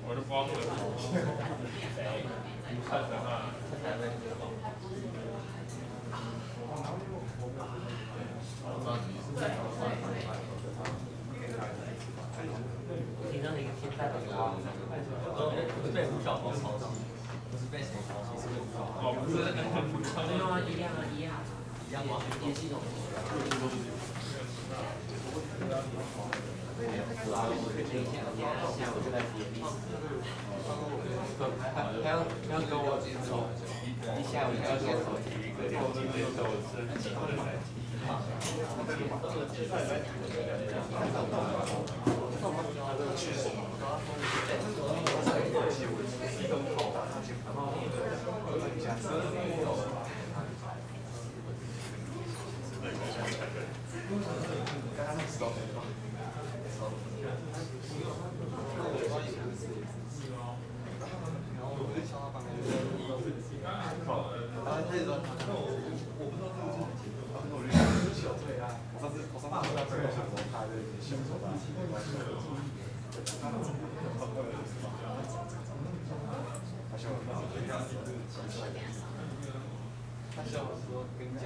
我就光了。看着哈。听到那个天在的时候，不是被吴晓峰抄袭，不是被谁抄袭，是被吴晓峰。哦，不是那个。没有啊，一样啊，一样。一样吗？也系统。下午就在写历史。还要跟我走，一下午还要跟我走体育课，今天走升旗的赛季。他笑我说跟你讲，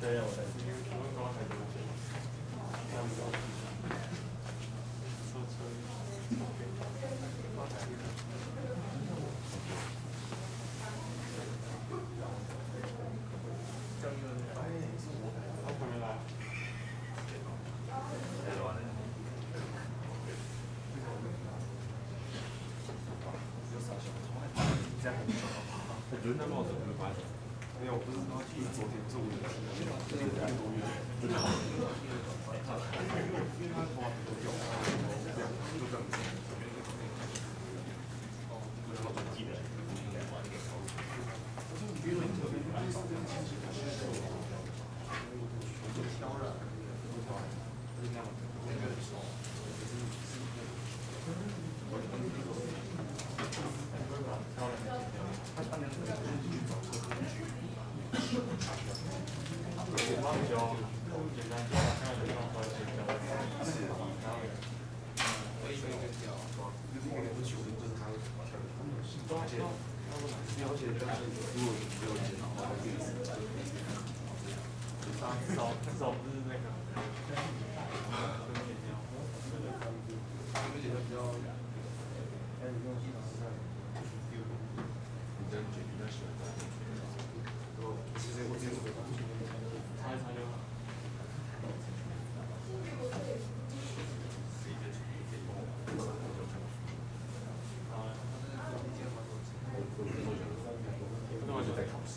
对，我在。我觉得那帽子不是白的。没有，不是说是昨天做的，这个3个多月，真的好。因为他头发都掉，这样就这样子。哦，我他妈都记得。因为特别难找，就挑了，就是那样，那个手，挑了很简单，他当年是去找车去。简单教，简单教，看人家说简单。是，然后，我一个一个教，就是一个不求，就是他会挑的，而且，而且就是如果没有电脑的话，自己是至少不是那个。而且他比较，还有用心实在，你真觉得比较喜欢。其实我接触的吧，查一查就好。那我就在考试。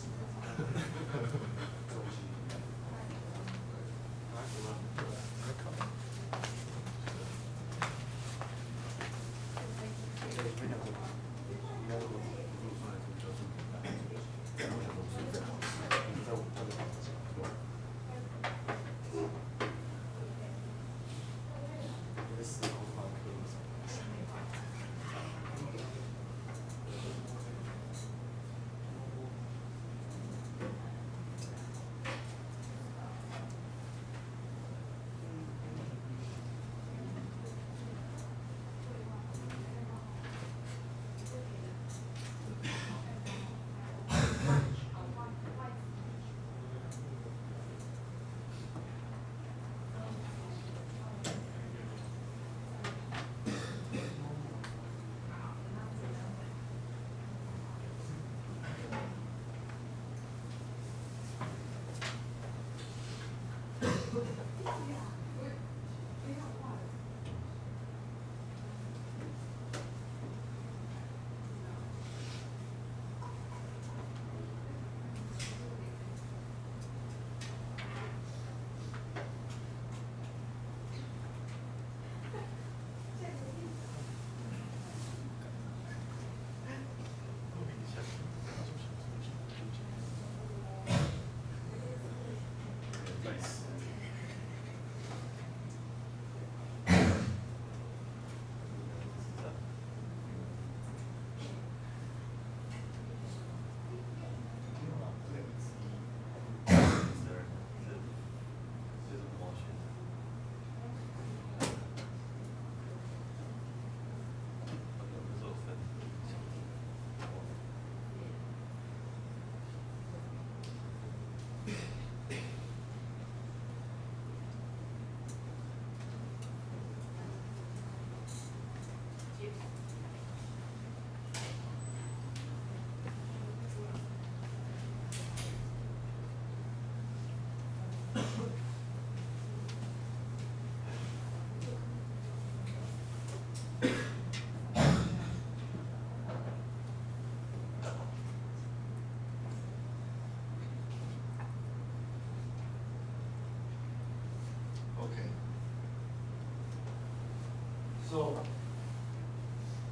So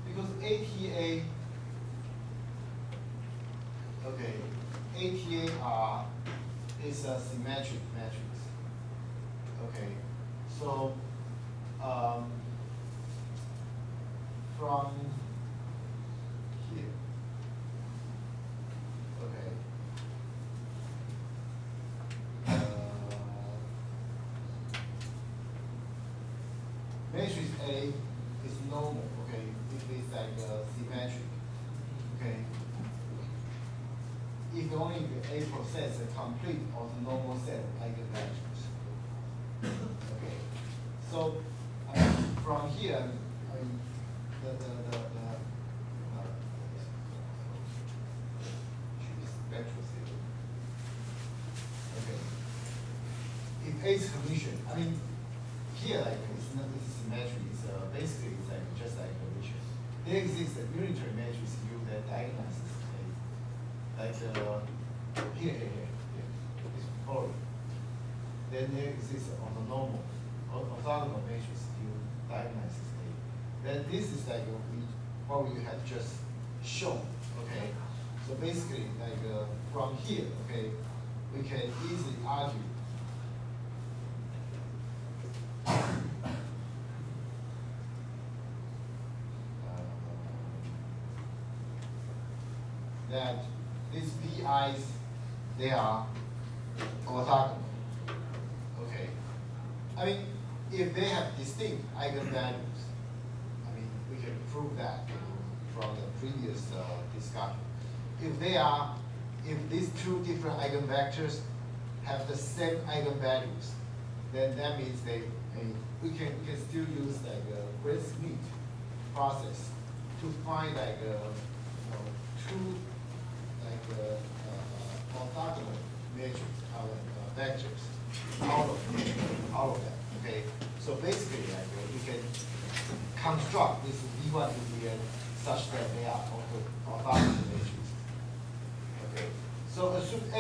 because ATA, okay, ATA is a symmetric matrix. Okay, so from here, okay, matrix A is normal. Okay, it is like symmetric. Okay, if only the A possesses a complete orthonormal set of eigenvectors. Okay, so from here, spectral theory. Okay, if A is Hermitian, I mean, here like it's not this is symmetry. It's basically it's like just like Hermitian. There exists a unitary matrix U that diagonalizes A. Like here. It's following. Then there exists an orthogonal matrix U diagonalizes A. Then this is like what we have just shown. Okay. So basically, like from here, okay, we can easily argue that these VIs, they are orthogonal. Okay. I mean, if they have distinct eigenvalues, I mean, we can prove that from the previous discussion. If these two different eigenvectors have the same eigenvalues, then that means we can still use like a Gray-Schmidt process to find like two orthogonal matrix vectors out of that. Okay, so basically like we can construct this V1 to Vn such that they are orthogonal matrices. Okay, so assume A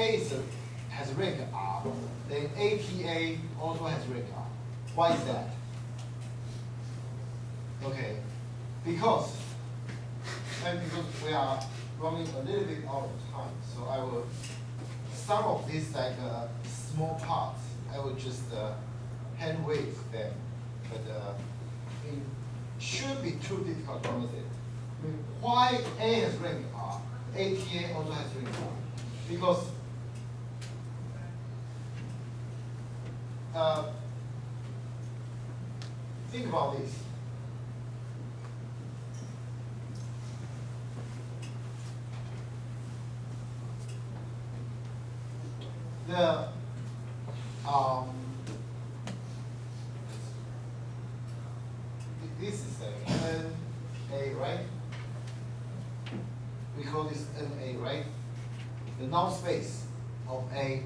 has rank R, then ATA also has rank R. Why is that? Okay, because we are running a little bit out of time, so I will some of these like small parts I will just hand wave them, but it should be too difficult to understand. I mean, why A has rank R, ATA also has rank R? Because think about this. This is NA, right? We call this NA, right? The null space of A,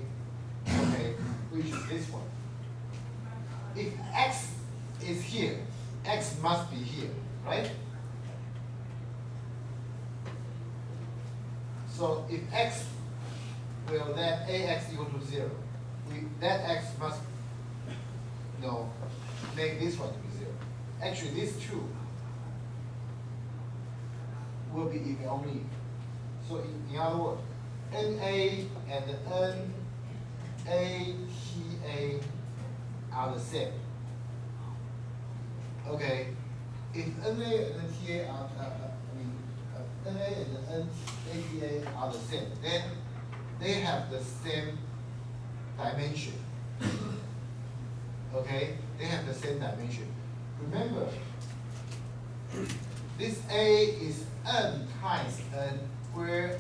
okay, which is this one. If X is here, X must be here, right? So if X, well, then AX equal to 0. That X must make this one to be 0. Actually, these two will be if only. So in other words, NA and NATA are the same. Okay, if NA and TA are, NA and NATA are the same, then they have the same dimension. Okay, they have the same dimension. Remember, this A is n times n, where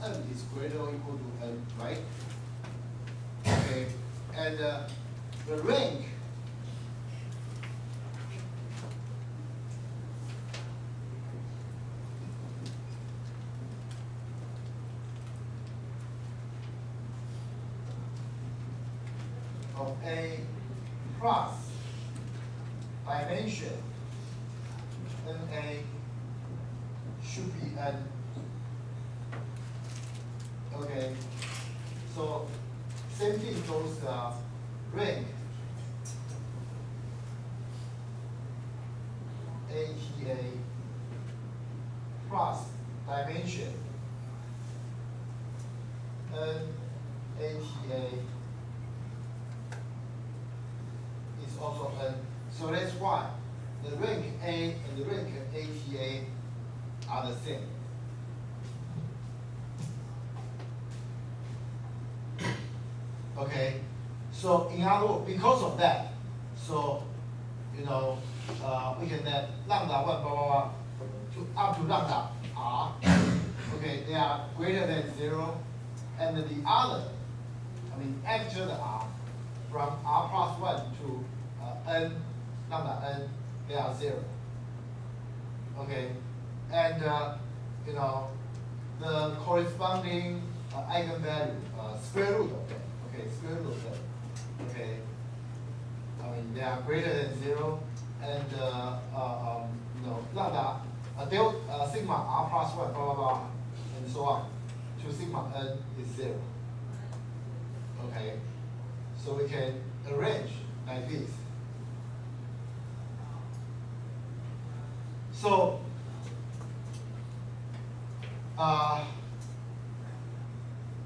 n is greater or equal to n, right? Okay, and the rank of A plus dimension NA should be n. Okay, so same thing goes rank NATA is also N. So that's why the rank A and the rank ATA are the same. Okay, so in other words, because of that, so you know, we can let lambda 1 blah blah blah to up to lambda r. Okay, they are greater than 0, and the other, I mean after the r, from r plus 1 to n lambda n, they are 0. Okay, and you know, the corresponding eigenvalue, square root of that. Okay, square root of that. Okay, I mean they are greater than 0, and you know, lambda delta sigma r plus 1 blah blah blah, and so on to sigma n is 0. Okay, so we can arrange like this. So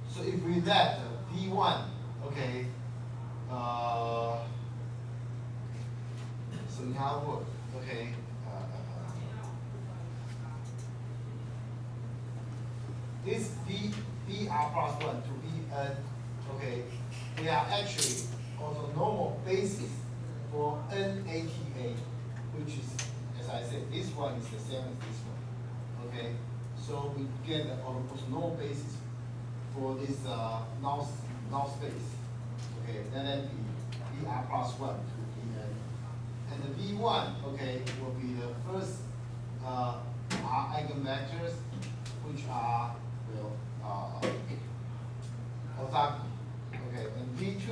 so if we let V1, okay, so in other words, okay, this Vr plus 1 to Vn, okay, they are actually also normal basis for NATA, which is, as I said, this one is the same as this one. Okay, so we get almost no basis for this null space. Okay, then be Vr plus 1 to Vn. And the V1, okay, will be the first R eigenvectors, which are, well, orthogonal. Okay, and V2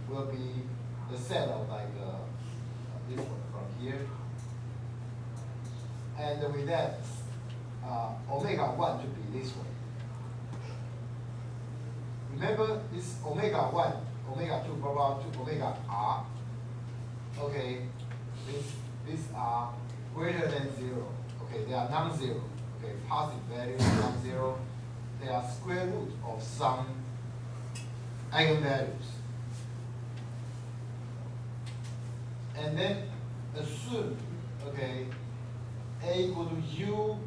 will be the set of like this one from here. And with that, omega 1 to be this one. Remember this omega 1, omega 2, blah, blah, to omega r. Okay, these are greater than 0. Okay, they are non-zero. Okay, positive value non-zero. They are square root of some eigenvalues. And then assume, okay, A equal to U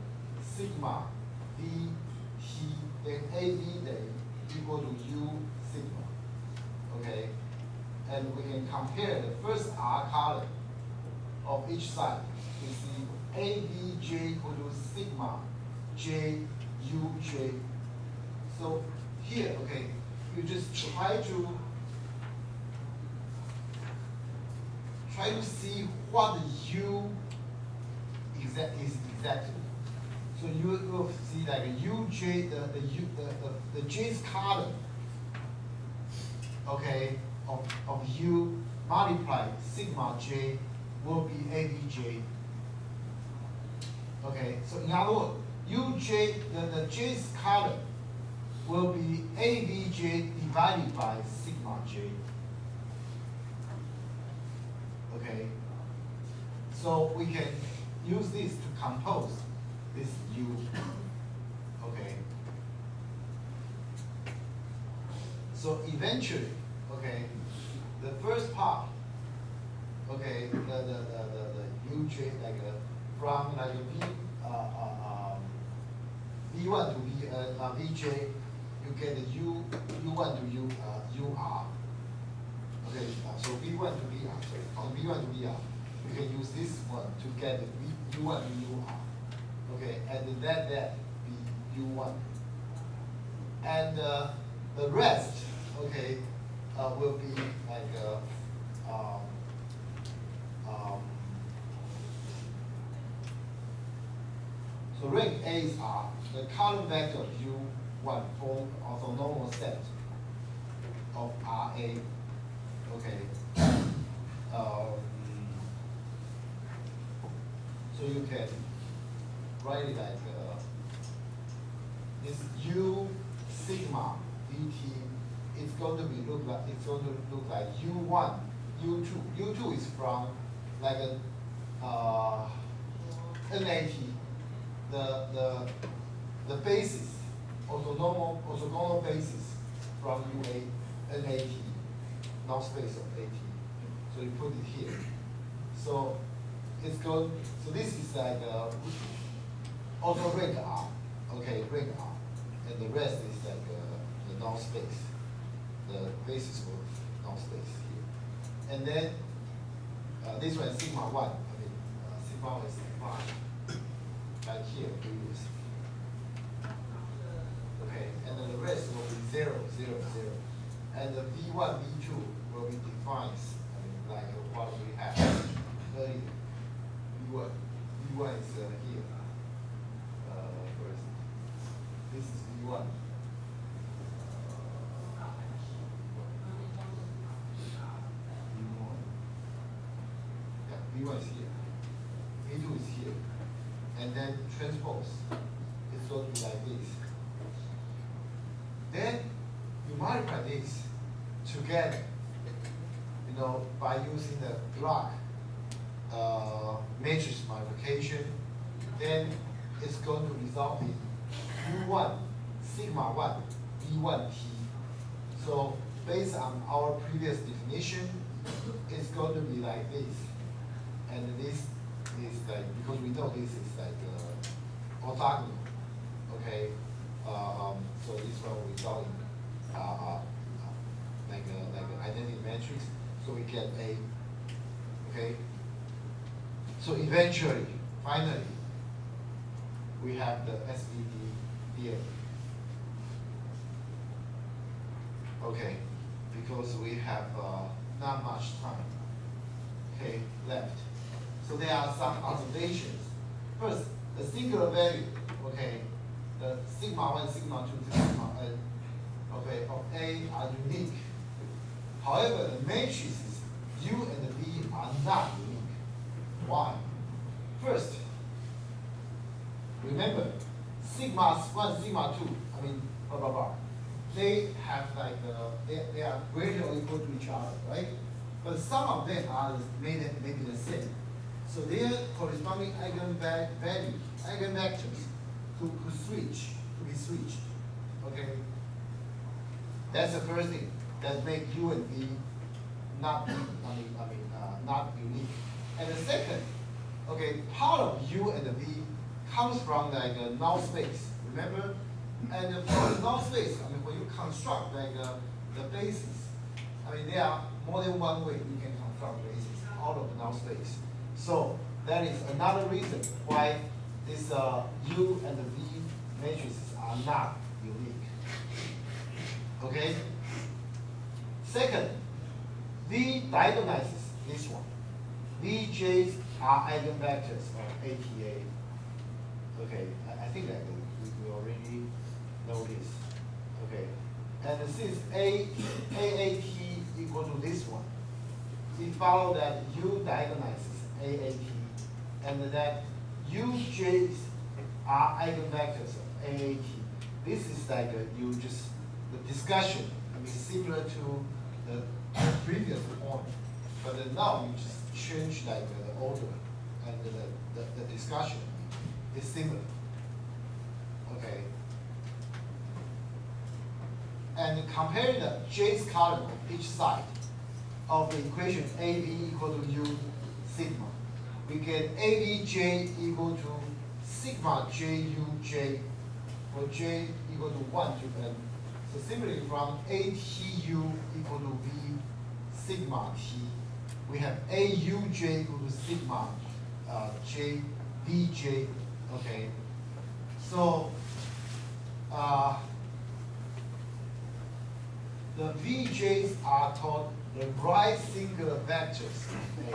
sigma V T, then AB then equal to U sigma. Okay, and we can compare the first R column of each side. We see ABJ equal to sigma J UJ. So here, okay, you just try to see what the U is exactly. So you will see like a UJ, the J's column, okay, of U multiplied sigma J will be ABJ. Okay, so in other words, UJ, the J's column will be ABJ divided by sigma J. Okay, so we can use this to compose this U. Okay, so eventually, okay, the first part, okay, the UJ like from like V1 to VJ, you get the U1 to UR. Okay, so V1 to VR, sorry, from V1 to VR, you can use this one to get the U1 to UR. Okay, and let that be U1. And the rest, okay, will be like so rank A's are the column vector of U1 form also normal set of RA. Okay. So you can write it like this U sigma VT. It's going to look like U1, U2. U2 is from like a NAT. The basis, orthogonal basis from NAT, null space of AT. So you put it here. So it's good. So this is like also rank R, okay, rank R, and the rest is like the null space, the basis for null space here, and then this one is sigma 1. I mean sigma 1 is defined like here previously. Okay, and then the rest will be 0, 0, 0, and the V1, V2 will be defined. I mean like what we have earlier. V1 is here. First, this is V1. Yeah, V1 is here. V2 is here. And then transpose is going to be like this. Then you multiply this together, you know, by using the block matrix multiplication, then it's going to result in U1 sigma 1 V1 T. So based on our previous definition, it's going to be like this. And this is like, because we know this is like orthogonal, okay? So this one will result in like an identity matrix. So we get A, okay? So eventually, finally, we have the SVD here. Okay, because we have not much time, okay, left. So there are some observations. First, the singular value, okay, the sigma 1, sigma 2, sigma n, okay, of A are unique. However, the matrices U and V are not unique. Why? First, remember, sigma 1, sigma 2, I mean, blah, blah, blah. They have like, they are greater or equal to each other, right? But some of them are maybe the same. So their corresponding eigenvectors could be switched, okay? That's the first thing that make U and V not, not unique. And the second, okay, part of U and V comes from like a null space, remember? And for the null space, I mean, when you construct like the basis, I mean, there are more than one way you can construct basis out of the null space. So that is another reason why this U and the V matrices are not unique. Okay? Second, V diagonalizes this one. Vj's are eigenvectors of ATA. Okay, I think that we already know this. Okay, and since AAT equal to this one, it follows that U diagonalizes AAT, and that Uj's are eigenvectors of AAT. This is like the discussion. I mean, similar to the previous point, but then now you just change like the order, and the discussion is similar. Okay. And compare the J's column on each side of the equation AV equal to U sigma. We get AVJ equal to sigma JUJ, for J equal to 1 to n. So similarly, from ATU equal to V sigma T, we have AUJ equal to sigma J VJ. Okay, so the VJs are called the right singular vectors of A,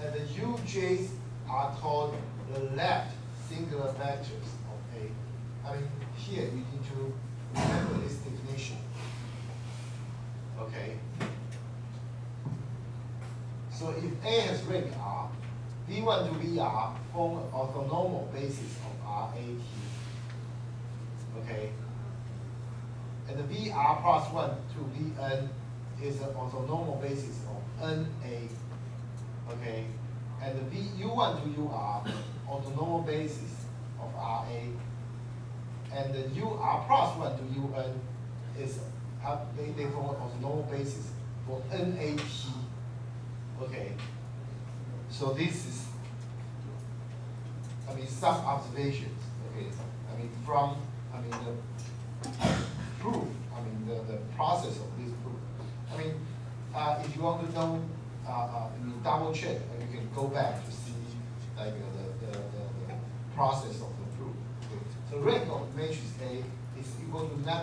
and the UJs are called the left singular vectors of A. I mean, here you need to remember this definition. Okay. So if A has rank R, V1 to VR form an orthonormal basis of RAT. Okay. And the VR plus 1 to Vn is an orthonormal basis of NA. Okay. And the U1 to UR, orthonormal basis of RA. And the UR plus 1 to UN is they perform on a normal basis for NAT. Okay. So this is, I mean, some observations. Okay. I mean, from, I mean, the proof. I mean, the process of this proof. I mean, if you want to know, you double check, and you can go back to see like the process of the proof. Okay. So rank of matrix A is equal to